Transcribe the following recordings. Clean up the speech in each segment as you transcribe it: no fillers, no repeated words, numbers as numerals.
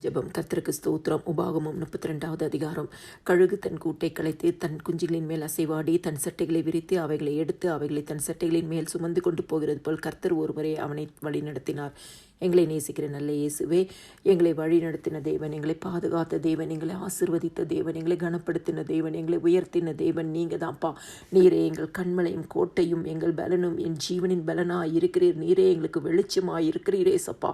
ஜெபம். கர்த்தருக்கு ஸ்தோத்திரம். உபாகமம் 32வது அதிகாரம். கழுகு தன் கூட்டை கலைத்து தன் குஞ்சுகளின் மேல் அசைவாடி தன் சட்டைகளை விரித்து அவைகளை எடுத்து அவைகளை தன் சட்டைகளின் மேல் சுமந்து கொண்டு போகிறது போல் கர்த்தர் ஒருவரே அவனை வழி நடத்தினார். எங்களை நேசிக்கிற நல்ல இயேசுவே, எங்களை வழி நடத்தின தேவன், எங்களை பாதுகாத்த தேவன், எங்களை ஆசீர்வதித்த தேவன், எங்களை கனப்படுத்தின தேவன், எங்களை உயர்த்தின தேவன் நீங்கள் தான்ப்பா. நீரே எங்கள் கண்மலையும் கோட்டையும் எங்கள் பலனும் என் ஜீவனின் பலனாய் இருக்கிறீர். நீரே எங்களுக்கு வெளிச்சமாய் இருக்கிறீரே சப்பா.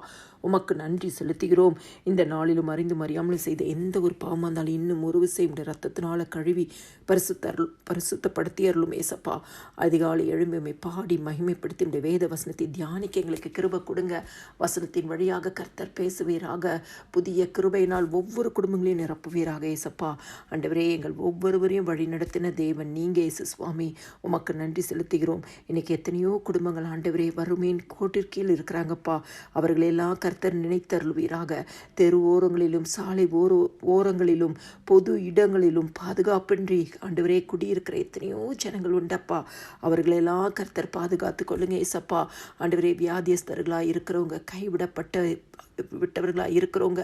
உமக்கு நன்றி செலுத்துகிறோம். இந்த நாளிலும் அறிந்தும் அறியாமலும் செய்த எந்த ஒரு பாவமாக இருந்தாலும் இன்னும் ஒரு விசை உடைய ரத்தத்தினால கழுவி பரிசுத்தப்படுத்தி அருளும் ஏசப்பா. அதிகாலை எழும்புமை பாடி மகிமைப்படுத்தி உடைய வேத வசனத்தை தியானிக்க எங்களுக்கு கிருபை கொடுங்க. வசனத்தின் வழியாக கர்த்தர் பேசுவீராக. புதிய கிருபையினால் ஒவ்வொரு குடும்பங்களையும் நிரப்புவீராக ஏசப்பா. ஆண்டவரே, எங்கள் ஒவ்வொருவரையும் வழி நடத்தின தேவன் நீங்க இயேசு சுவாமி. உமக்கு நன்றி செலுத்துகிறோம். இன்னைக்கு எத்தனையோ குடும்பங்கள் ஆண்டவரே வறுமையின் கோட்டிற்கீழ் இருக்கிறாங்கப்பா. அவர்களெல்லாம் கர்த்தர் நினைத்தருள்வீராக. தெரு ஓரங்களிலும் சாலை ஓரங்களிலும் பொது இடங்களிலும் பாதுகாப்பின்றி ஆண்டவரே குடியிருக்கிற எத்தனையோ ஜனங்கள் உண்டப்பா. அவர்களெல்லாம் கர்த்தர் பாதுகாத்து கொள்ளுங்க ஏசப்பா. ஆண்டவரே, வியாதியஸ்தர்களாக இருக்கிறவங்க, விட்டவர்களாக இருக்கிறவங்க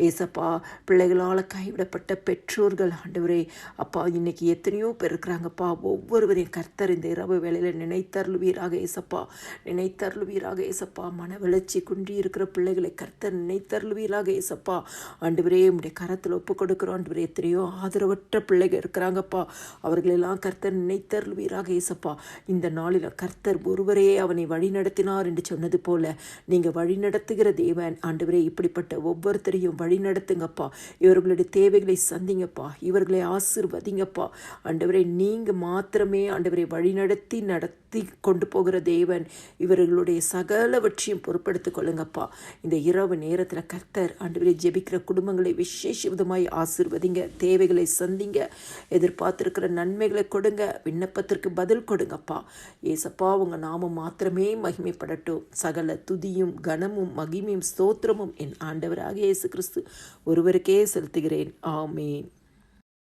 ஏசப்பா, பிள்ளைகளால் கைவிடப்பட்ட பெற்றோர்கள் ஆண்டவரே அப்பா, இன்னைக்கு எத்தனையோ பேர் இருக்கிறாங்கப்பா. ஒவ்வொருவரையும் கர்த்தர் இந்த இரவு வேளையில் நினைத்தருள்வீராக ஏசப்பா. நினைத்தருள்வீராக ஏசப்பா. மன வளர்ச்சி குன்றி இருக்கிற பிள்ளைகளை கர்த்தர் நினைத்தருள்வீராக ஏசப்பா. ஆண்டவரே, உடைய கரத்தில் ஒப்பு கொடுக்குறோம் ஆண்டவரே. எத்தனையோ ஆதரவற்ற பிள்ளைகள் இருக்கிறாங்கப்பா. அவர்களெல்லாம் கர்த்தர் நினைத்தருள்வீராக ஏசப்பா. இந்த நாளில் கர்த்தர் ஒருவரே அவனை வழி நடத்தினார் என்று சொன்னது போல நீங்கள் வழி நடத்துகிற தேவன் ஆண்டவரே. இப்படிப்பட்ட ஒவ்வொருத்தரையும் வழி நடத்துங்கப்பா. இவர்களுடைய தேவைகளை சந்திங்கப்பா. இவர்களை ஆசீர்வதிங்கப்பா. ஆண்டவரே, நீங்கள் மாத்திரமே ஆண்டவரை வழி நடத்தி கொண்டு போகிற தேவன். இவர்களுடைய சகலவற்றையும் பொறுப்படுத்திக் கொள்ளுங்கப்பா. இந்த இரவு நேரத்தில் கர்த்தர் ஆண்டவரை ஜெபிக்கிற குடும்பங்களை விசேஷ விதமாய் ஆசீர்வதிங்க. தேவைகளை சந்திங்க. எதிர்பார்த்திருக்கிற நன்மைகளை கொடுங்க. விண்ணப்பத்திற்கு பதில் கொடுங்கப்பா. ஏசப்பா, உங்கள் நாமம் மாத்திரமே மகிமைப்படட்டும். சகல துதியும் கனமும் மகிமையும் ஸ்தோத்திரமும் என் ஆண்டவராக இயேசு கிறிஸ்து ஒருவருக்கே செலுத்துகிறேன். ஆமேன்.